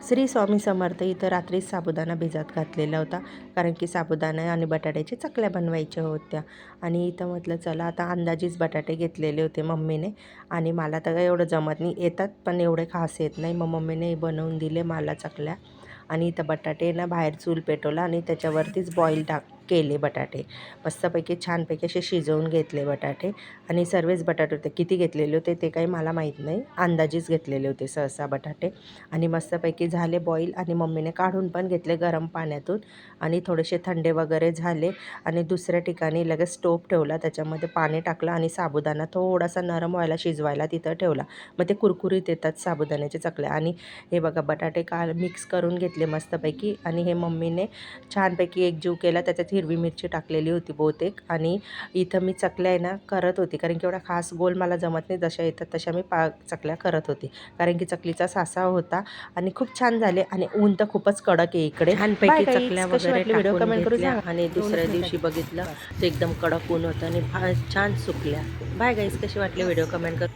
श्री स्वामी समर्थ. इथं रात्रीच साबुदाणा भिजत घातलेला होता, कारण की साबुदाणा आणि बटाट्याची चकल्या बनवायच्या होत्या. आणि इथं म्हटलं चला आता अंदाजीच बटाटे घेतलेले होते मम्मीने, आणि मला तर एवढं जमत नाही, येतात पण एवढे खास येत नाही. मग मम्मीने बनवून दिले मला चकल्या. आणि इथं बटाटे ना बाहेर चूल पेटवला आणि त्याच्यावरतीच बॉईल केले बटाटे. मस्तपैकी छानपैकी असे शिजवून घेतले बटाटे. आणि सर्वच बटाटे होते, किती घेतलेले होते ते काही मला माहीत नाही, अंदाजीच घेतलेले होते सहसा बटाटे. आणि मस्तपैकी झाले बॉईल, आणि मम्मीने काढून पण घेतले गरम पाण्यातून, आणि थोडेसे थंडे वगैरे झाले. आणि दुसऱ्या ठिकाणी लगेच स्टोव ठेवला, त्याच्यामध्ये पाणी टाकलं आणि साबुदाणा थोडासा नरम व्हायला शिजवायला तिथं ठेवला. मग ते कुरकुरीत येतात साबुदाण्याचे चकल्या. आणि हे बघा बटाटे मिक्स करून घेतले मस्तपैकी, आणि हे मम्मीने छानपैकी एकजीव केला. त्याच्यात हिरवी मिरची टाकलेली होती बहुतेक. आणि इथं मी चकल्या आहे ना करत होती, कारण की एवढा खास गोल मला जमत नाही, जशा येतात तशा मी चकल्या करत होती, कारण की चकलीचा सासा होता. आणि खूप छान झाले. आणि ऊन तर खूपच कडक आहे इकडे. छानपैकी चकल्या वगैरे टाकून घेतल्या. आणि दुसऱ्या दिवशी बघितलं तर एकदम कडक ऊन होतं आणि छान सुकल्या. बाय गाईस, कशी वाटली व्हिडिओ कमेंट कर.